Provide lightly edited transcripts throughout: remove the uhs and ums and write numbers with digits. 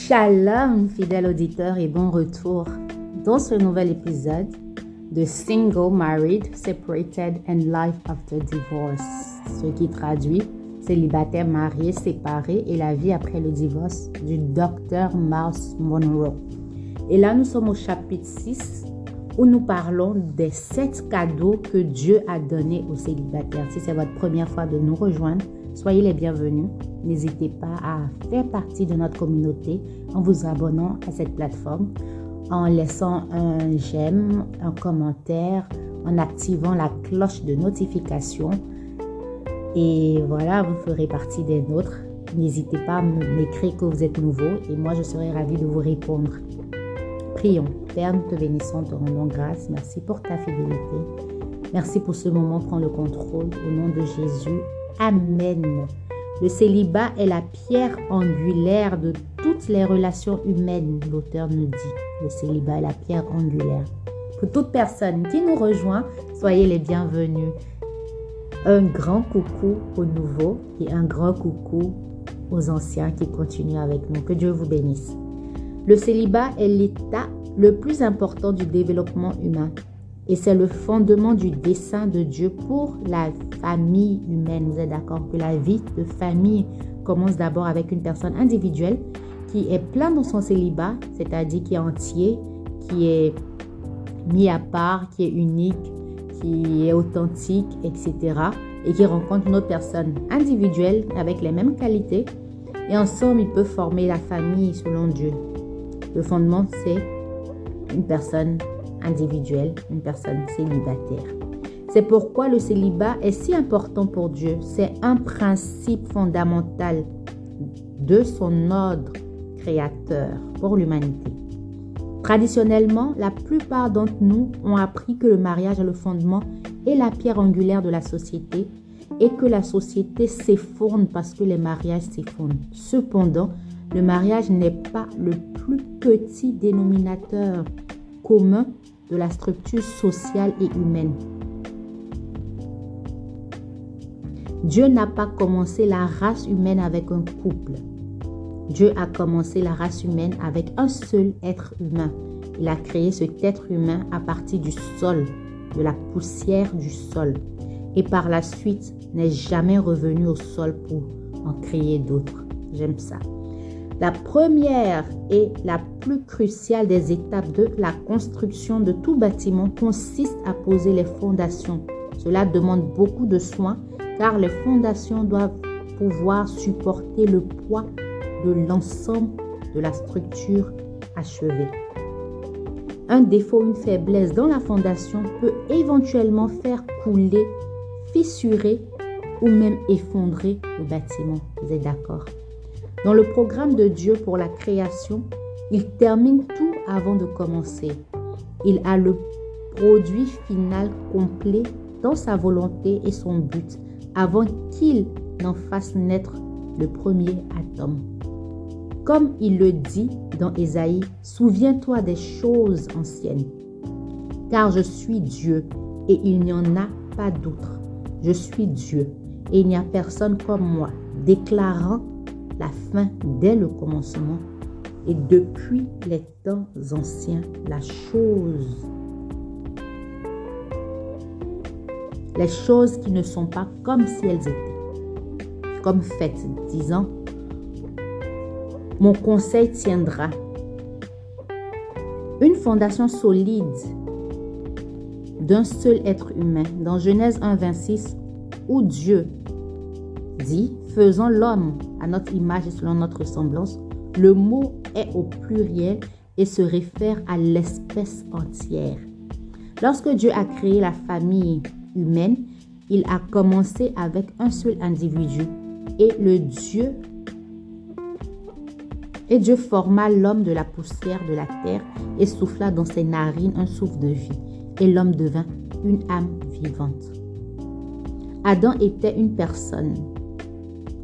Shalom, fidèles auditeurs, et bon retour dans ce nouvel épisode de Single, Married, Separated and Life After Divorce. Ce qui traduit célibataire, marié, séparé et la vie après le divorce du Dr. Myles Munroe. Et là, nous sommes au chapitre 6 où nous parlons des 7 cadeaux que Dieu a donnés aux célibataires. Si c'est votre première fois de nous rejoindre, soyez les bienvenus. N'hésitez pas à faire partie de notre communauté en vous abonnant à cette plateforme, en laissant un j'aime, un commentaire, en activant la cloche de notification. Et voilà, vous ferez partie des nôtres. N'hésitez pas à m'écrire que vous êtes nouveau et moi, je serai ravie de vous répondre. Prions. Père, nous te bénissons, te rendons grâce. Merci pour ta fidélité. Merci pour ce moment. Prends le contrôle. Au nom de Jésus. Amen. Le célibat est la pierre angulaire de toutes les relations humaines, l'auteur nous dit. Le célibat est la pierre angulaire. Pour toute personne qui nous rejoint, soyez les bienvenus. Un grand coucou aux nouveaux et un grand coucou aux anciens qui continuent avec nous. Que Dieu vous bénisse. Le célibat est l'état le plus important du développement humain. Et c'est le fondement du dessein de Dieu pour la famille humaine. Vous êtes d'accord que la vie de famille commence d'abord avec une personne individuelle qui est pleine dans son célibat, c'est-à-dire qui est entier, qui est mis à part, qui est unique, qui est authentique, etc. Et qui rencontre une autre personne individuelle avec les mêmes qualités. Et ensemble, ils peuvent former la famille selon Dieu. Le fondement, c'est une personne individuelle, une personne célibataire. C'est pourquoi le célibat est si important pour Dieu. C'est un principe fondamental de son ordre créateur pour l'humanité. Traditionnellement, la plupart d'entre nous ont appris que le mariage est le fondement et la pierre angulaire de la société et que la société s'effondre parce que les mariages s'effondrent. Cependant, le mariage n'est pas le plus petit dénominateur commun de la structure sociale et humaine. Dieu n'a pas commencé la race humaine avec un couple. Dieu a commencé la race humaine avec un seul être humain. Il a créé cet être humain à partir du sol, de la poussière du sol. Et par la suite, n'est jamais revenu au sol pour en créer d'autres. J'aime ça. La première et la plus cruciale des étapes de la construction de tout bâtiment consiste à poser les fondations. Cela demande beaucoup de soin car les fondations doivent pouvoir supporter le poids de l'ensemble de la structure achevée. Un défaut, une faiblesse dans la fondation peut éventuellement faire couler, fissurer ou même effondrer le bâtiment. Vous êtes d'accord? Dans le programme de Dieu pour la création, il termine tout avant de commencer. Il a le produit final complet dans sa volonté et son but avant qu'il n'en fasse naître le premier atome. Comme il le dit dans Ésaïe, « Souviens-toi des choses anciennes, car je suis Dieu et il n'y en a pas d'autre. Je suis Dieu et il n'y a personne comme moi, déclarant la fin dès le commencement et depuis les temps anciens, les choses qui ne sont pas comme si elles étaient, comme faites, disant, mon conseil tiendra. Une fondation solide d'un seul être humain, dans Genèse 1,26, où Dieu dit, faisons l'homme à notre image et selon notre ressemblance. Le mot est au pluriel et se réfère à l'espèce entière. Lorsque Dieu a créé la famille humaine, il a commencé avec un seul individu et Dieu forma l'homme de la poussière de la terre et souffla dans ses narines un souffle de vie et l'homme devint une âme vivante. Adam était une personne,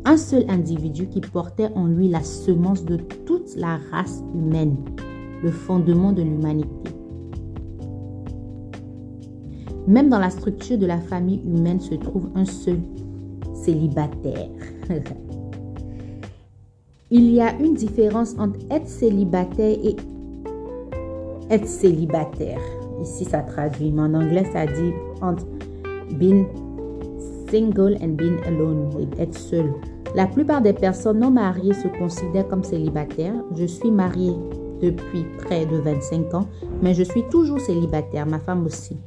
un seul individu qui portait en lui la semence de toute la race humaine, le fondement de l'humanité. Même dans la structure de la famille humaine se trouve un seul célibataire. Il y a une différence entre être célibataire et être célibataire. Ici, ça traduit, mais en anglais, ça dit entre being single and being alone, et être seul. La plupart des personnes non mariées se considèrent comme célibataires. Je suis mariée depuis près de 25 ans, mais je suis toujours célibataire, ma femme aussi.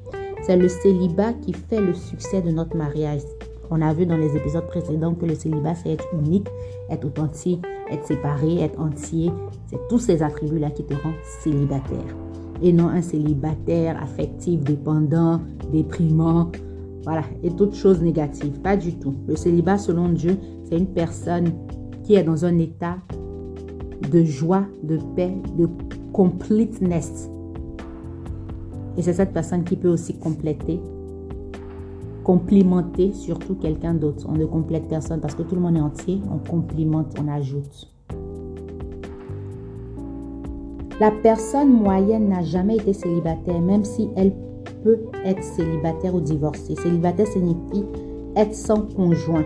C'est le célibat qui fait le succès de notre mariage. On a vu dans les épisodes précédents que le célibat, c'est être unique, être authentique, être séparé, être entier. C'est tous ces attributs-là qui te rendent célibataire. Et non un célibataire affectif, dépendant, déprimant, voilà, et toutes choses négatives. Pas du tout. Le célibat, selon Dieu, c'est une personne qui est dans un état de joie, de paix, de completeness. Et c'est cette personne qui peut aussi complimenter surtout quelqu'un d'autre. On ne complète personne parce que tout le monde est entier. On complimente, on ajoute. La personne moyenne n'a jamais été célibataire, même si elle peut être célibataire ou divorcée. Célibataire signifie être sans conjoint.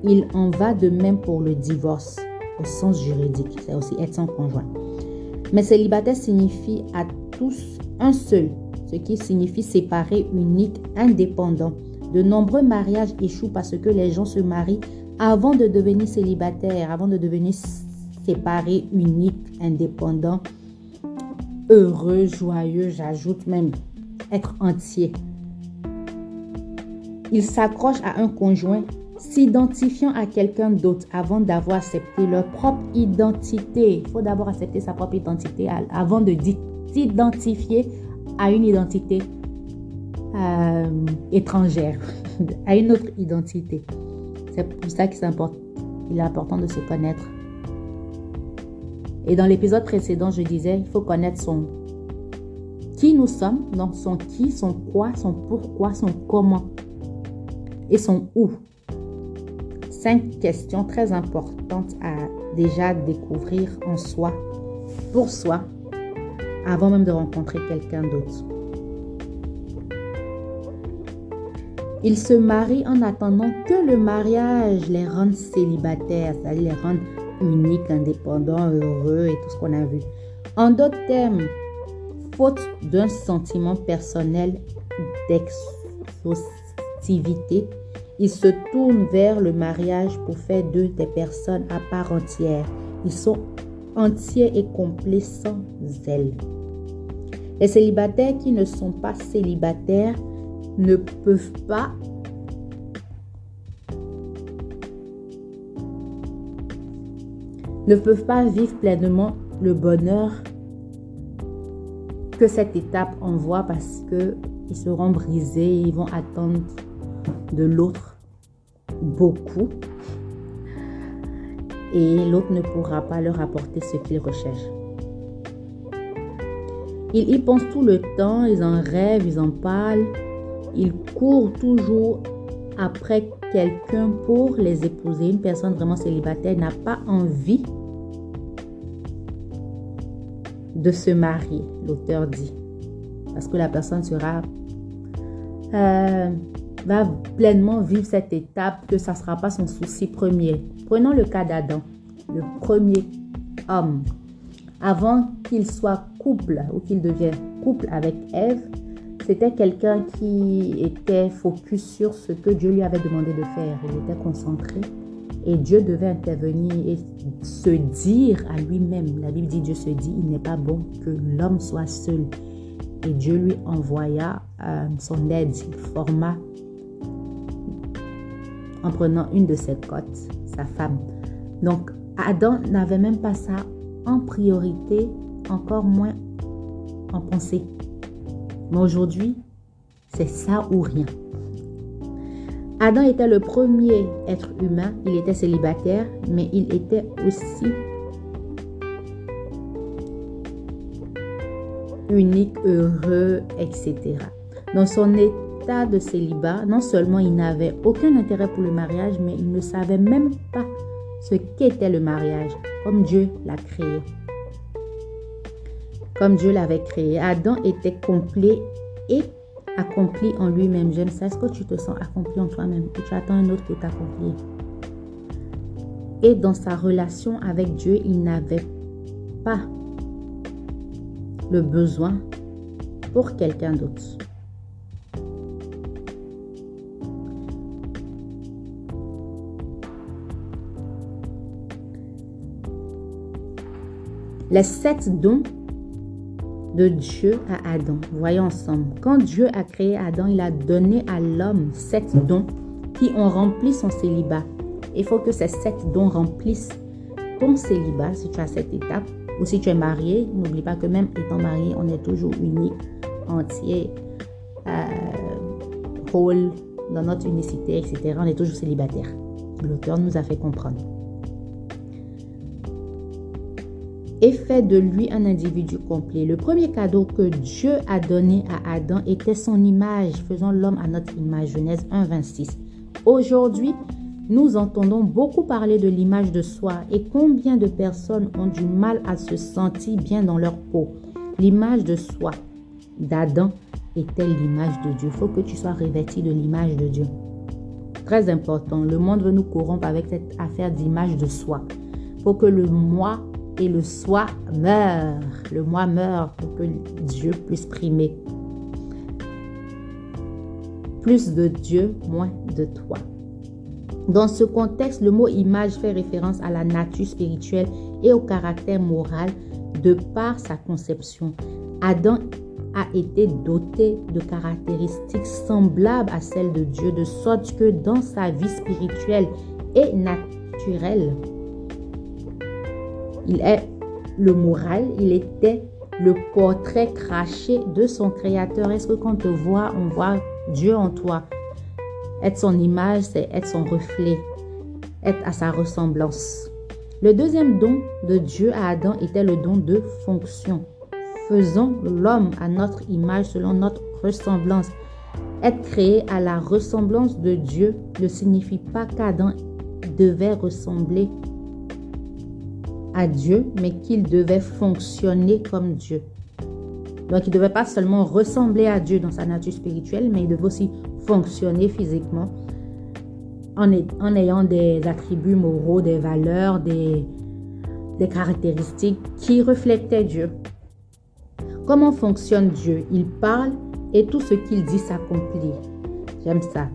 Il en va de même pour le divorce, au sens juridique. C'est aussi être sans conjoint. Mais célibataire signifie à tous un seul, ce qui signifie séparé, unique, indépendant. De nombreux mariages échouent parce que les gens se marient avant de devenir célibataires, avant de devenir séparés, uniques, indépendants, heureux, joyeux, j'ajoute même être entier. Ils s'accrochent à un conjoint, s'identifiant à quelqu'un d'autre avant d'avoir accepté leur propre identité. Il faut d'abord accepter sa propre identité avant de s'identifier à une identité étrangère, à une autre identité. C'est pour ça qu'il est important de se connaître. Et dans l'épisode précédent, je disais, il faut connaître qui nous sommes, donc son qui, son quoi, son pourquoi, son comment et son où. 5 questions très importantes à déjà découvrir en soi, pour soi, avant même de rencontrer quelqu'un d'autre. Ils se marient en attendant que le mariage les rende célibataires, c'est-à-dire les rende uniques, indépendants, heureux et tout ce qu'on a vu. En d'autres termes, faute d'un sentiment personnel d'exhaustivité, ils se tournent vers le mariage pour faire d'eux des personnes à part entière. Ils sont entiers et complets sans zèle. Les célibataires qui ne sont pas célibataires ne peuvent pas vivre pleinement le bonheur que cette étape envoie parce qu'ils seront brisés, ils vont attendre de l'autre beaucoup et l'autre ne pourra pas leur apporter ce qu'ils recherchent. Ils y pensent tout le temps, ils en rêvent, ils en parlent, ils courent toujours après quelqu'un pour les épouser. Une personne vraiment célibataire n'a pas envie de se marier, l'auteur dit, parce que la personne va pleinement vivre cette étape, que ça ne sera pas son souci premier. Prenons le cas d'Adam, le premier homme. Avant qu'il soit couple ou qu'il devienne couple avec Ève, c'était quelqu'un qui était focus sur ce que Dieu lui avait demandé de faire. Il était concentré et Dieu devait intervenir et se dire à lui-même. La Bible dit, Dieu se dit, il n'est pas bon que l'homme soit seul. Et Dieu lui envoya son aide, il forma en prenant une de ses côtes, sa femme. Donc, Adam n'avait même pas ça en priorité, encore moins en pensée. Mais aujourd'hui, c'est ça ou rien. Adam était le premier être humain, il était célibataire, mais il était aussi unique, heureux, etc. Dans son état de célibat, non seulement il n'avait aucun intérêt pour le mariage, mais il ne savait même pas ce qu'était le mariage, comme Dieu l'a créé. Comme Dieu l'avait créé. Adam était complet et accompli en lui-même. J'aime ça. Est-ce que tu te sens accompli en toi-même ou tu attends un autre pour t'accomplir? Et dans sa relation avec Dieu, il n'avait pas le besoin pour quelqu'un d'autre. Les 7 dons de Dieu à Adam. Voyons ensemble. Quand Dieu a créé Adam, il a donné à l'homme 7 dons qui ont rempli son célibat. Il faut que ces 7 dons remplissent ton célibat si tu as cette étape. Ou si tu es marié, n'oublie pas que même étant marié, on est toujours unique, entier, whole, dans notre unicité, etc. On est toujours célibataire. L'auteur nous a fait comprendre. Et fait de lui un individu complet. Le premier cadeau que Dieu a donné à Adam était son image, faisant l'homme à notre image. Genèse 1, 26. Aujourd'hui, nous entendons beaucoup parler de l'image de soi et combien de personnes ont du mal à se sentir bien dans leur peau. L'image de soi d'Adam était l'image de Dieu. Il faut que tu sois revêtu de l'image de Dieu. Très important, le monde veut nous corrompre avec cette affaire d'image de soi. Il faut que le moi et le soi meurent. Le moi meurt pour que Dieu puisse primer. Plus de Dieu, moins de toi. Dans ce contexte, le mot image fait référence à la nature spirituelle et au caractère moral de par sa conception. Adam a été doté de caractéristiques semblables à celles de Dieu, de sorte que dans sa vie spirituelle et naturelle, il est le moral, il était le portrait craché de son Créateur. Est-ce que quand on te voit, on voit Dieu en toi? Être son image, c'est être son reflet, être à sa ressemblance. Le deuxième don de Dieu à Adam était le don de fonction. Faisons l'homme à notre image selon notre ressemblance. Être créé à la ressemblance de Dieu ne signifie pas qu'Adam devait ressembler à Dieu, mais qu'il devait fonctionner comme Dieu. Donc, il ne devait pas seulement ressembler à Dieu dans sa nature spirituelle, mais il devait aussi fonctionner physiquement en ayant des attributs moraux, des valeurs, des caractéristiques qui reflétaient Dieu. Comment fonctionne Dieu? Il parle et tout ce qu'il dit s'accomplit. J'aime ça.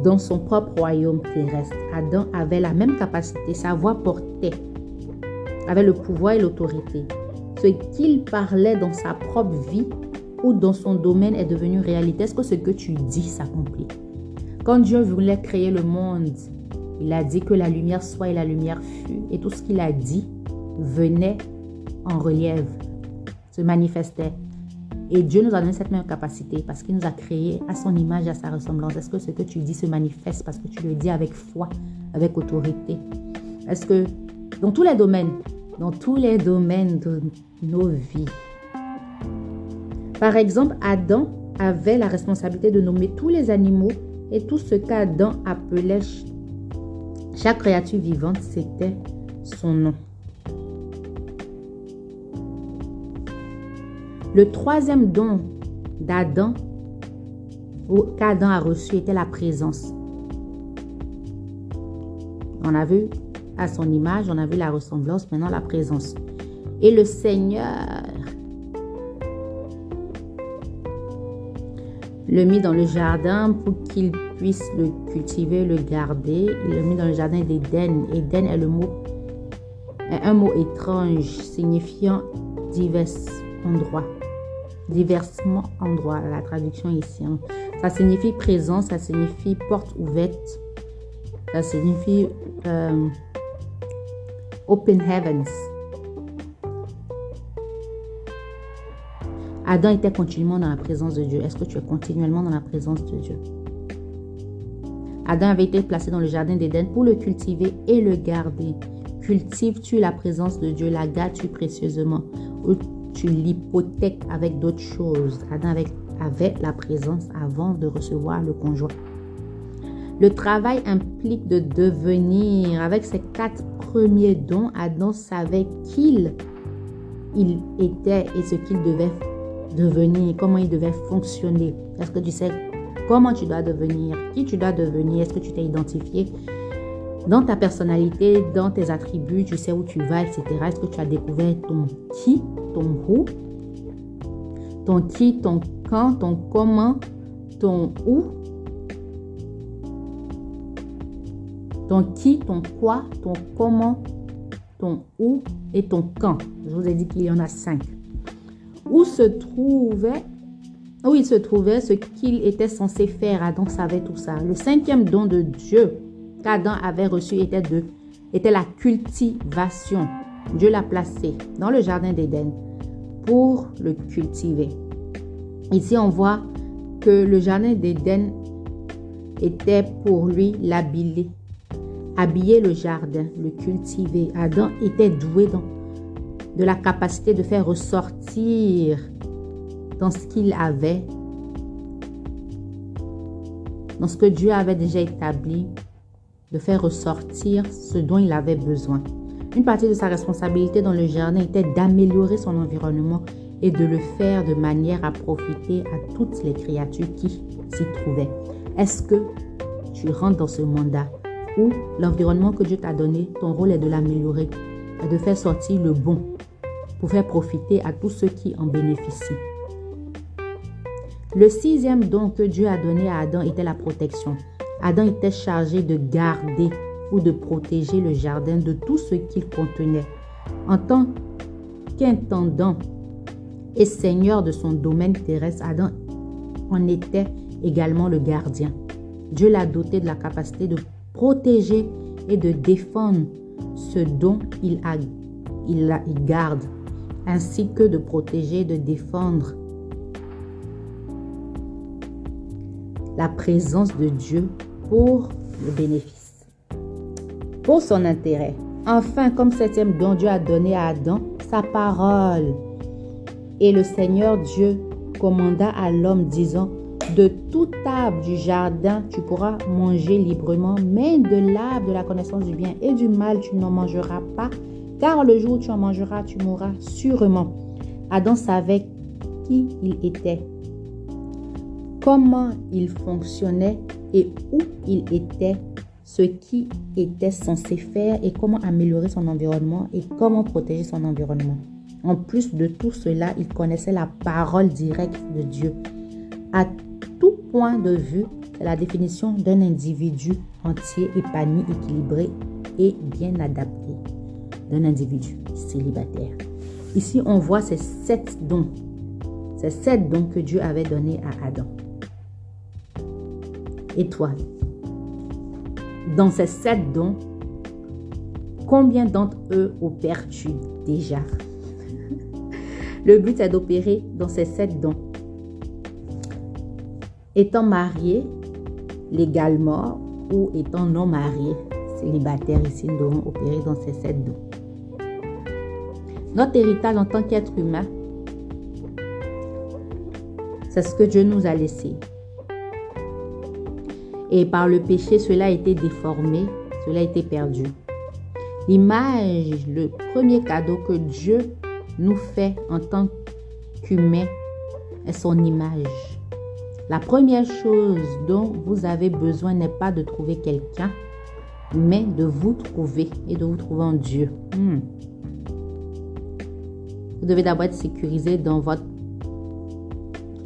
Dans son propre royaume terrestre, Adam avait la même capacité, sa voix portait, avait le pouvoir et l'autorité. Ce qu'il parlait dans sa propre vie ou dans son domaine est devenu réalité. Est-ce que ce que tu dis s'accomplit? Quand Dieu voulait créer le monde, il a dit que la lumière soit et la lumière fut. Et tout ce qu'il a dit venait en relief, se manifestait. Et Dieu nous a donné cette même capacité parce qu'il nous a créés à son image et à sa ressemblance. Est-ce que ce que tu dis se manifeste parce que tu le dis avec foi, avec autorité? Est-ce que dans tous les domaines de nos vies. Par exemple, Adam avait la responsabilité de nommer tous les animaux et tout ce qu'Adam appelait chaque créature vivante, c'était son nom. Le troisième don d'Adam, qu'Adam a reçu, était la présence. On a vu à son image, on a vu la ressemblance, maintenant la présence. Et le Seigneur le mit dans le jardin pour qu'il puisse le cultiver, le garder. Il le mit dans le jardin d'Éden. Éden est un mot étrange signifiant diversement endroits. La traduction ici. Ça signifie présence, ça signifie porte ouverte, ça signifie open heavens. Adam était continuellement dans la présence de Dieu. Est-ce que tu es continuellement dans la présence de Dieu? Adam avait été placé dans le jardin d'Éden pour le cultiver et le garder. Cultives-tu la présence de Dieu? La gardes-tu précieusement? Ou tu l'hypothèques avec d'autres choses? Adam avait la présence avant de recevoir le conjoint. Le travail implique de devenir. Avec ses 4 premiers dons, Adam savait qui il était et ce qu'il devait devenir, comment il devait fonctionner. Est-ce que tu sais comment tu dois devenir, qui tu dois devenir? Est-ce que tu t'es identifié Dans ta personnalité, dans tes attributs, tu sais où tu vas, etc. Est-ce que tu as découvert ton qui, ton who, ton qui, ton quand, ton comment, ton où, ton qui, ton quoi, ton comment, ton où et ton quand. Je vous ai dit qu'il y en a 5. Où il se trouvait ce qu'il était censé faire. Adam savait tout ça. Le 5e don de Dieu qu'Adam avait reçu était la cultivation. Dieu l'a placé dans le jardin d'Éden pour le cultiver. Ici, on voit que le jardin d'Éden était pour lui l'habiller. Habiller le jardin, le cultiver. Adam était doué de la capacité de faire ressortir dans ce qu'il avait, dans ce que Dieu avait déjà établi, de faire ressortir ce dont il avait besoin. Une partie de sa responsabilité dans le jardin était d'améliorer son environnement et de le faire de manière à profiter à toutes les créatures qui s'y trouvaient. Est-ce que tu rentres dans ce mandat où l'environnement que Dieu t'a donné, ton rôle est de l'améliorer et de faire sortir le bon pour faire profiter à tous ceux qui en bénéficient? Le 6e don que Dieu a donné à Adam était la protection. Adam était chargé de garder ou de protéger le jardin de tout ce qu'il contenait. En tant qu'intendant et seigneur de son domaine terrestre, Adam en était également le gardien. Dieu l'a doté de la capacité de protéger et de défendre ce dont il garde, ainsi que de protéger et de défendre la présence de Dieu pour le bénéfice, pour son intérêt. Enfin, comme 7e don, Dieu a donné à Adam sa parole. Et le Seigneur Dieu commanda à l'homme disant: de toute arbre du jardin, tu pourras manger librement, mais de l'arbre de la connaissance du bien et du mal, tu n'en mangeras pas, car le jour où tu en mangeras, tu mourras sûrement. Adam savait qui il était, comment il fonctionnait et où il était, ce qu'il était censé faire et comment améliorer son environnement et comment protéger son environnement. En plus de tout cela, il connaissait la parole directe de Dieu. À tout point de vue, c'est la définition d'un individu entier, épanoui, équilibré et bien adapté. D'un individu célibataire. Ici, on voit ces 7 dons. Ces 7 dons que Dieu avait donnés à Adam. Et toi, dans ces 7 dons, combien d'entre eux opères-tu déjà? Le but est d'opérer dans ces 7 dons. Étant marié légalement ou étant non marié, célibataire, ici nous devons opérer dans ces 7 dons. Notre héritage en tant qu'être humain, c'est ce que Dieu nous a laissé. Et par le péché, cela a été déformé, cela a été perdu. L'image, le premier cadeau que Dieu nous fait en tant qu'humain est son image. La première chose dont vous avez besoin n'est pas de trouver quelqu'un, mais de vous trouver et de vous trouver en Dieu. Vous devez d'abord être sécurisé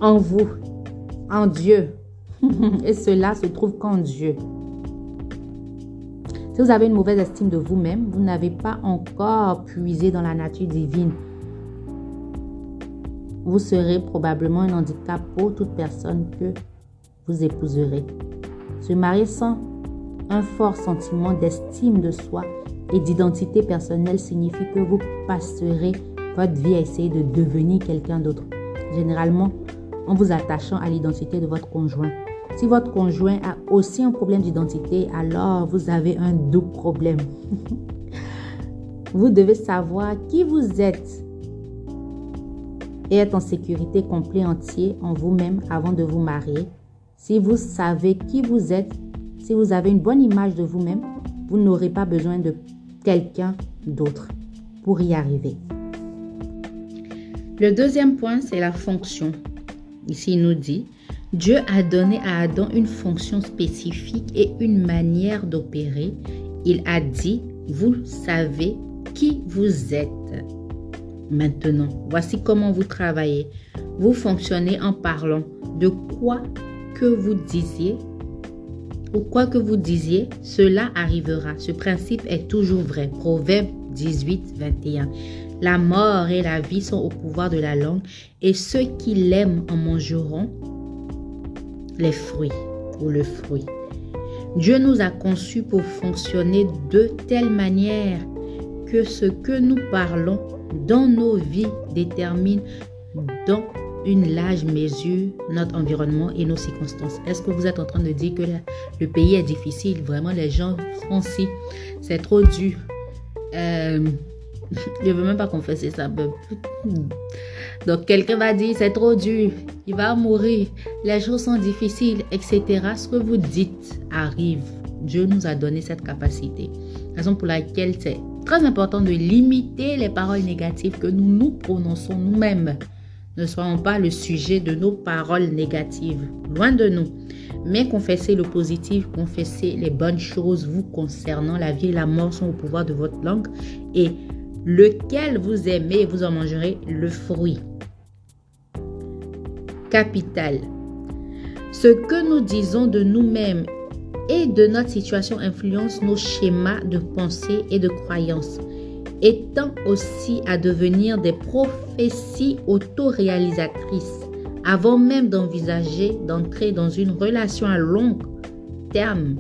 en vous, en Dieu. Et cela se trouve qu'en Dieu. Si vous avez une mauvaise estime de vous-même, vous n'avez pas encore puisé dans la nature divine. Vous serez probablement un handicap pour toute personne que vous épouserez. Se marier sans un fort sentiment d'estime de soi et d'identité personnelle signifie que vous passerez votre vie à essayer de devenir quelqu'un d'autre. Généralement, en vous attachant à l'identité de votre conjoint. Si votre conjoint a aussi un problème d'identité, alors vous avez un double problème. Vous devez savoir qui vous êtes et être en sécurité complète entier en vous-même avant de vous marier. Si vous savez qui vous êtes, si vous avez une bonne image de vous-même, vous n'aurez pas besoin de quelqu'un d'autre pour y arriver. Le deuxième point, c'est la fonction. Ici, il nous dit, Dieu a donné à Adam une fonction spécifique et une manière d'opérer. Il a dit, vous savez qui vous êtes. Maintenant, voici comment vous travaillez. Vous fonctionnez en parlant de quoi que vous disiez ou quoi que vous disiez, cela arrivera. Ce principe est toujours vrai. Proverbe 18, 21. La mort et la vie sont au pouvoir de la langue et ceux qui l'aiment en mangeront les fruits ou le fruit. Dieu nous a conçus pour fonctionner de telle manière que ce que nous parlons dans nos vies détermine dans une large mesure notre environnement et nos circonstances. Est-ce que vous êtes en train de dire que le pays est difficile? Vraiment, les gens font si. C'est trop dur. Je ne veux même pas confesser ça. Donc, quelqu'un va dire, c'est trop dur. Il va mourir. Les choses sont difficiles, etc. Ce que vous dites arrive. Dieu nous a donné cette capacité. Raison pour laquelle c'est très important de limiter les paroles négatives que nous prononçons nous-mêmes. Ne soyons pas le sujet de nos paroles négatives, loin de nous. Mais confessez le positif, confessez les bonnes choses vous concernant. La vie et la mort sont au pouvoir de votre langue. Et lequel vous aimez, vous en mangerez le fruit. Capital. Ce que nous disons de nous-mêmes et de notre situation influence nos schémas de pensée et de croyance, étant aussi à devenir des prophéties autoréalisatrices. Avant même d'envisager d'entrer dans une relation à long terme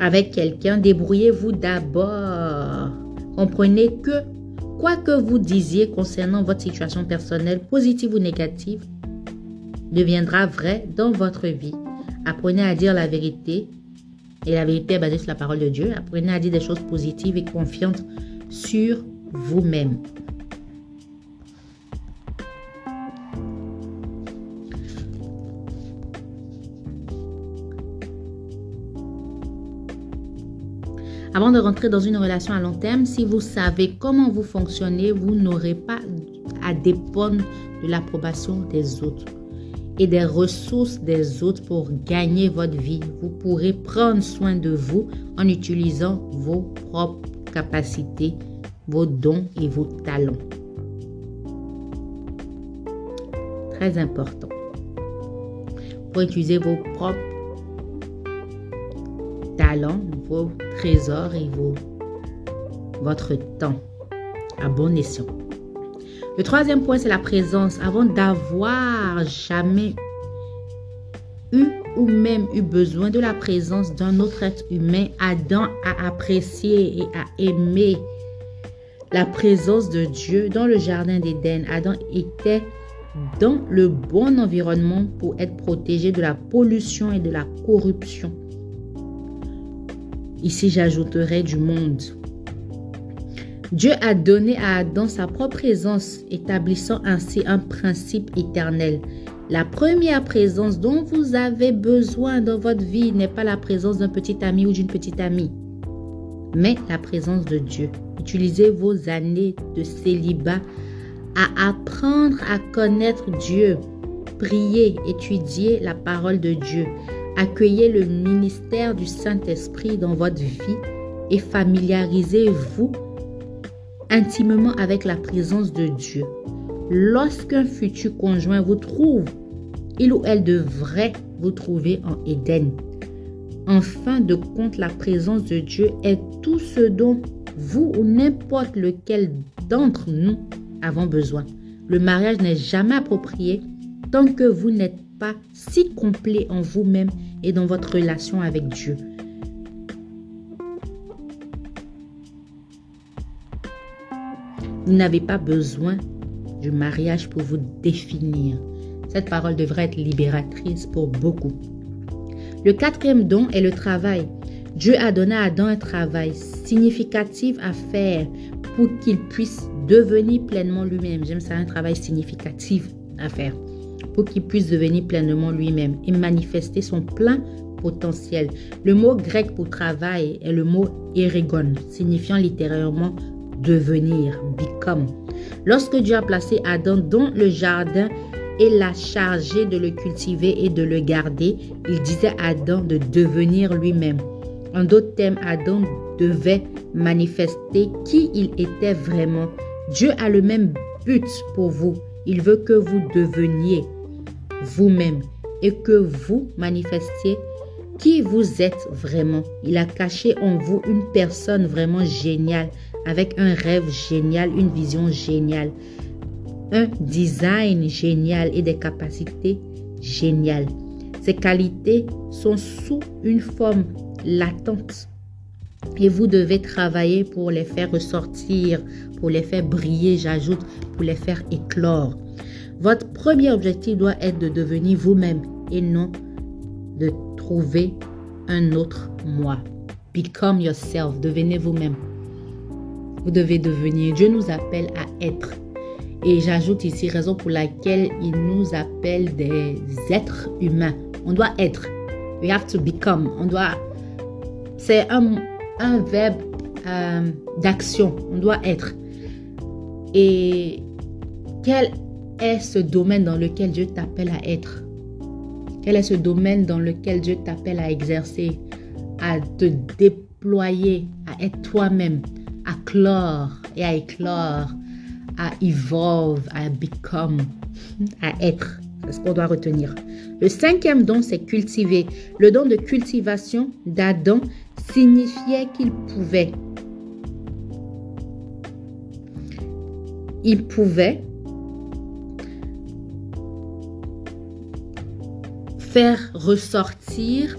avec quelqu'un, débrouillez-vous d'abord. Comprenez que quoi que vous disiez concernant votre situation personnelle, positive ou négative, deviendra vrai dans votre vie. Apprenez à dire la vérité, et la vérité est basée sur la parole de Dieu. Apprenez à dire des choses positives et confiantes sur vous-même. Avant de rentrer dans une relation à long terme, si vous savez comment vous fonctionnez, vous n'aurez pas à dépendre de l'approbation des autres et des ressources des autres pour gagner votre vie. Vous pourrez prendre soin de vous en utilisant vos propres capacités, vos dons et vos talents. Très important. Pour utiliser vos propres talents, vos trésors et votre temps à bon escient. Le troisième point, c'est la présence. Avant d'avoir jamais eu ou même eu besoin de la présence d'un autre être humain, Adam a apprécié et a aimé la présence de Dieu dans le jardin d'Éden. Adam était dans le bon environnement pour être protégé de la pollution et de la corruption. Ici, j'ajouterai du monde. Dieu a donné à Adam sa propre présence, établissant ainsi un principe éternel. La première présence dont vous avez besoin dans votre vie n'est pas la présence d'un petit ami ou d'une petite amie, mais la présence de Dieu. Utilisez vos années de célibat à apprendre à connaître Dieu. Priez, étudiez la parole de Dieu. Accueillez le ministère du Saint-Esprit dans votre vie et familiarisez-vous intimement avec la présence de Dieu. Lorsqu'un futur conjoint vous trouve, il ou elle devrait vous trouver en Éden. En fin de compte, la présence de Dieu est tout ce dont vous ou n'importe lequel d'entre nous avons besoin. Le mariage n'est jamais approprié tant que vous n'êtes pas si complet en vous-même et dans votre relation avec Dieu. Vous n'avez pas besoin du mariage pour vous définir. Cette parole devrait être libératrice pour beaucoup. Le quatrième don est le travail. Dieu a donné à Adam un travail significatif à faire pour qu'il puisse devenir pleinement lui-même. J'aime ça, un travail significatif à faire pour qu'il puisse devenir pleinement lui-même et manifester son plein potentiel. Le mot grec pour travail est le mot ergon, signifiant littéralement devenir, become. Lorsque Dieu a placé Adam dans le jardin et l'a chargé de le cultiver et de le garder, il disait à Adam de devenir lui-même. En d'autres termes, Adam devait manifester qui il était vraiment. Dieu a le même but pour vous. Il veut que vous deveniez vous-même et que vous manifestiez qui vous êtes vraiment. Il a caché en vous une personne vraiment géniale, avec un rêve génial, une vision géniale, un design génial et des capacités géniales. Ces qualités sont sous une forme latente et vous devez travailler pour les faire ressortir, pour les faire briller, j'ajoute, pour les faire éclore. Votre premier objectif doit être de devenir vous-même et non de trouver un autre moi. Become yourself, devenez vous-même. Vous devez devenir. Dieu nous appelle à être. Et j'ajoute ici raison pour laquelle il nous appelle des êtres humains. On doit être. We have to become. C'est un verbe d'action. On doit être. Et quel est ce domaine dans lequel Dieu t'appelle à être? Quel est ce domaine dans lequel Dieu t'appelle à exercer, à te déployer, à être toi-même, à clore et à éclore, à evolve, à become, à être? C'est ce qu'on doit retenir. Le 5e don, c'est cultiver. Le don de cultivation d'Adam signifiait qu'il pouvait. Il pouvait faire ressortir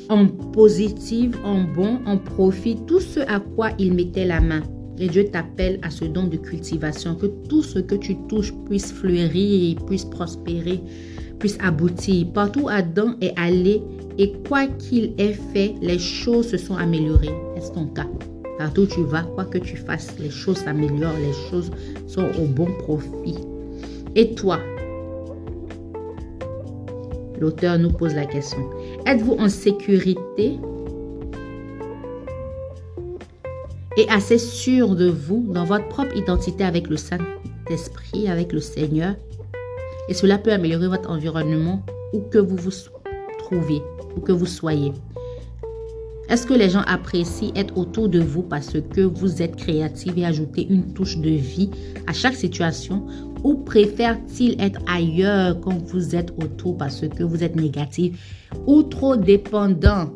en positif, en bon, en profit, tout ce à quoi il mettait la main. Et Dieu t'appelle à ce don de cultivation, que tout ce que tu touches puisse fleurir, puisse prospérer, puisse aboutir. Partout Adam est allé et quoi qu'il ait fait, les choses se sont améliorées. Est-ce ton cas? Partout où tu vas, quoi que tu fasses, les choses s'améliorent, les choses sont au bon profit. Et toi? L'auteur nous pose la question. Êtes-vous en sécurité et assez sûr de vous, dans votre propre identité avec le Saint-Esprit, avec le Seigneur? Et cela peut améliorer votre environnement où que vous vous trouviez, où que vous soyez. Est-ce que les gens apprécient être autour de vous parce que vous êtes créatif et ajoutez une touche de vie à chaque situation? Ou préfèrent-ils être ailleurs quand vous êtes autour parce que vous êtes négatif ou trop dépendant?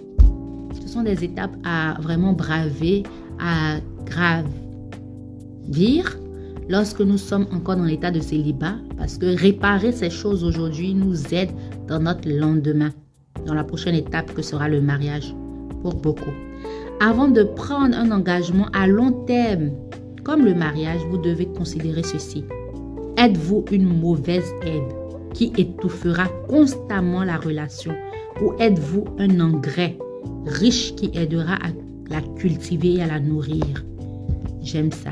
Ce sont des étapes à vraiment braver, à gravir lorsque nous sommes encore dans l'état de célibat, parce que réparer ces choses aujourd'hui nous aide dans notre lendemain, dans la prochaine étape que sera le mariage pour beaucoup. Avant de prendre un engagement à long terme, comme le mariage, vous devez considérer ceci. Êtes-vous une mauvaise herbe qui étouffera constamment la relation ou êtes-vous un engrais riche qui aidera à la cultiver et à la nourrir? J'aime ça.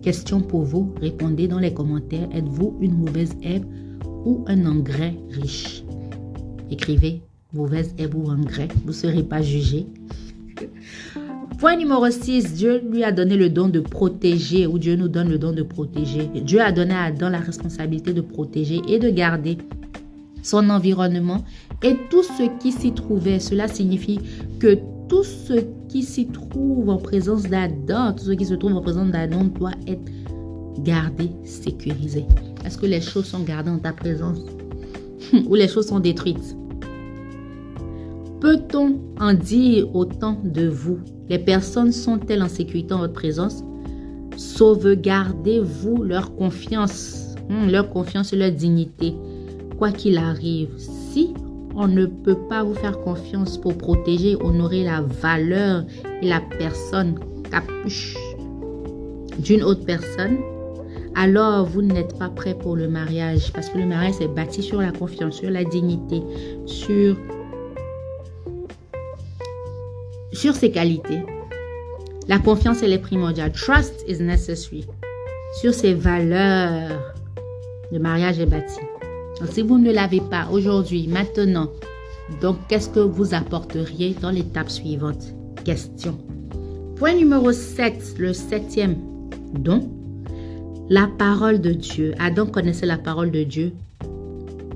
Question pour vous, répondez dans les commentaires. Êtes-vous une mauvaise herbe ou un engrais riche? Écrivez mauvaise herbe ou engrais, vous ne serez pas jugé. Point numéro 6, Dieu lui a donné le don de protéger, ou Dieu nous donne le don de protéger. Dieu a donné à Adam la responsabilité de protéger et de garder son environnement et tout ce qui s'y trouvait. Cela signifie que tout ce qui s'y trouve en présence d'Adam, tout ce qui se trouve en présence d'Adam doit être gardé, sécurisé. Est-ce que les choses sont gardées en ta présence ou les choses sont détruites? Peut-on en dire autant de vous? Les personnes sont-elles en sécurité en votre présence? Sauvegardez-vous leur confiance et leur dignité, quoi qu'il arrive. Si on ne peut pas vous faire confiance pour protéger, honorer la valeur et la personne capuche d'une autre personne, alors vous n'êtes pas prêt pour le mariage, parce que le mariage est bâti sur la confiance, sur la dignité, sur ses qualités. La confiance, elle est primordiale. Trust is necessary. Sur ces valeurs, le mariage est bâti. Donc, si vous ne l'avez pas aujourd'hui, maintenant, donc qu'est-ce que vous apporteriez dans l'étape suivante? Question. Point numéro 7, le 7e don, la parole de Dieu. Adam connaissait la parole de Dieu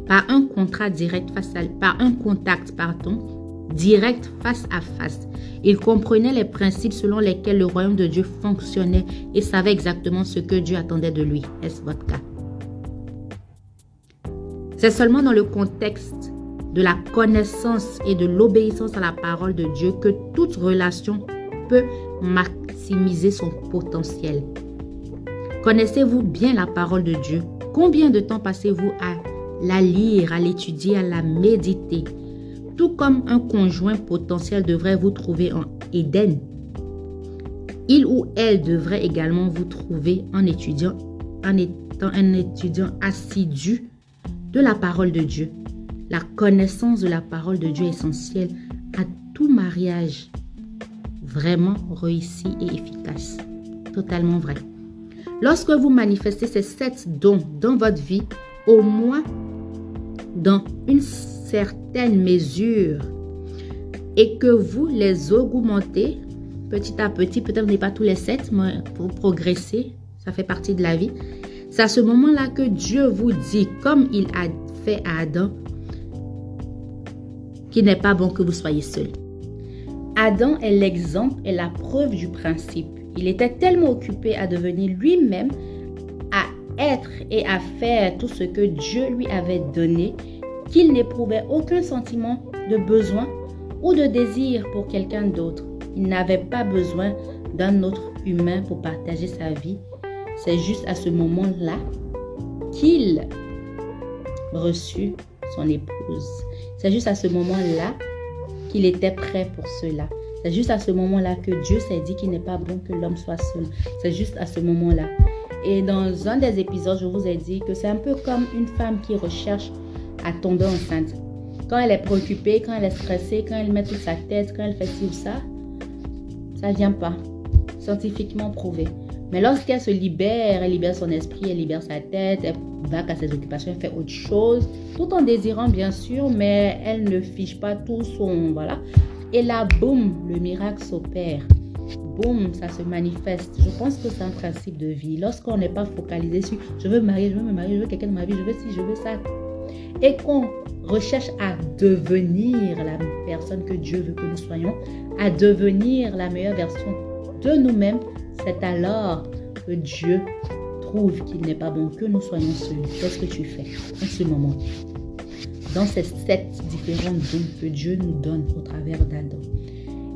par un contact direct direct, face à face. Il comprenait les principes selon lesquels le royaume de Dieu fonctionnait et savait exactement ce que Dieu attendait de lui. Est-ce votre cas? C'est seulement dans le contexte de la connaissance et de l'obéissance à la parole de Dieu que toute relation peut maximiser son potentiel. Connaissez-vous bien la parole de Dieu? Combien de temps passez-vous à la lire, à l'étudier, à la méditer? Tout comme un conjoint potentiel devrait vous trouver en Éden, il ou elle devrait également vous trouver en étant un étudiant assidu de la parole de Dieu. La connaissance de la parole de Dieu est essentielle à tout mariage vraiment réussi et efficace. Totalement vrai. Lorsque vous manifestez ces 7 dons dans votre vie, au moins dans une certaine mesure, et que vous les augmentez petit à petit, peut-être n'est pas tous les 7, mais pour progresser, ça fait partie de la vie. C'est à ce moment-là que Dieu vous dit, comme il a fait à Adam, qu'il n'est pas bon que vous soyez seul. Adam est l'exemple et la preuve du principe. Il était tellement occupé à devenir lui-même, à être et à faire tout ce que Dieu lui avait donné, qu'il n'éprouvait aucun sentiment de besoin ou de désir pour quelqu'un d'autre. Il n'avait pas besoin d'un autre humain pour partager sa vie. C'est juste à ce moment-là qu'il reçut son épouse. C'est juste à ce moment-là qu'il était prêt pour cela. C'est juste à ce moment-là que Dieu s'est dit qu'il n'est pas bon que l'homme soit seul. C'est juste à ce moment-là. Et dans un des épisodes, je vous ai dit que c'est un peu comme une femme qui recherche à tomber enceinte. Quand elle est préoccupée, quand elle est stressée, quand elle met toute sa tête, quand elle fait ci ou ça ne vient pas. Scientifiquement prouvé. Mais lorsqu'elle se libère, elle libère son esprit, elle libère sa tête, elle va à ses occupations, elle fait autre chose, tout en désirant bien sûr, mais elle ne fiche pas tout son... Voilà. Et là, boum, le miracle s'opère. Boum, ça se manifeste. Je pense que c'est un principe de vie. Lorsqu'on n'est pas focalisé sur « je veux me marier, je veux quelqu'un dans ma vie, je veux ci, je veux ça », et qu'on recherche à devenir la personne que Dieu veut que nous soyons, à devenir la meilleure version de nous-mêmes, c'est alors que Dieu trouve qu'il n'est pas bon que nous soyons seuls. Qu'est-ce que tu fais en ce moment? Dans ces 7 différents dons que Dieu nous donne au travers d'Adam.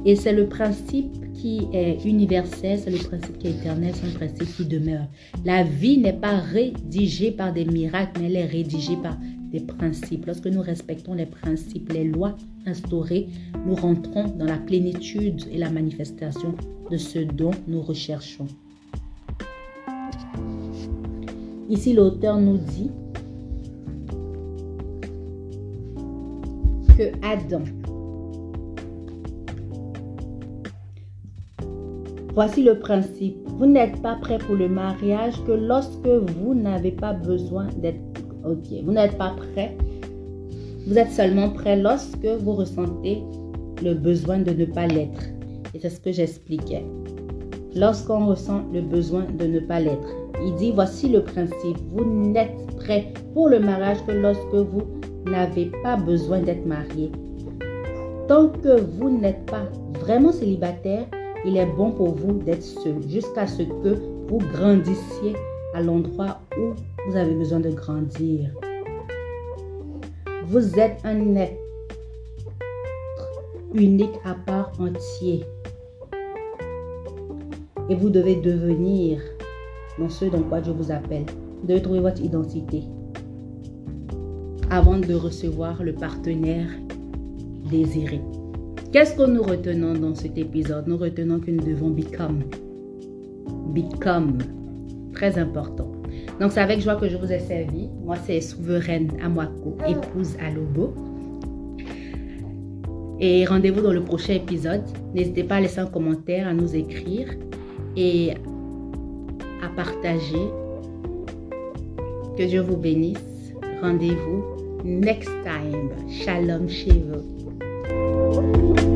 Et c'est le principe qui est universel, c'est le principe qui est éternel, c'est un principe qui demeure. La vie n'est pas rédigée par des miracles, mais elle est rédigée par des principes. Lorsque nous respectons les principes, les lois instaurées, nous rentrons dans la plénitude et la manifestation de ce dont nous recherchons. Ici, l'auteur nous dit que Adam, voici le principe. Vous n'êtes pas prêt pour le mariage que lorsque vous n'avez pas besoin d'être... Ok, vous n'êtes pas prêt. Vous êtes seulement prêt lorsque vous ressentez le besoin de ne pas l'être. Et c'est ce que j'expliquais. Lorsqu'on ressent le besoin de ne pas l'être. Il dit, voici le principe. Vous n'êtes prêt pour le mariage que lorsque vous n'avez pas besoin d'être marié. Tant que vous n'êtes pas vraiment célibataire, il est bon pour vous d'être seul jusqu'à ce que vous grandissiez à l'endroit où vous avez besoin de grandir. Vous êtes un être unique à part entier. Et vous devez devenir dans ce dans quoi Dieu vous appelle. Vous devez trouver votre identité avant de recevoir le partenaire désiré. Qu'est-ce que nous retenons dans cet épisode? Nous retenons que nous devons become. Become. Très important. Donc, c'est avec joie que je vous ai servi. Moi, c'est Souveraine Amwako, épouse à Lobo. Et rendez-vous dans le prochain épisode. N'hésitez pas à laisser un commentaire, à nous écrire et à partager. Que Dieu vous bénisse. Rendez-vous next time. Shalom chez vous.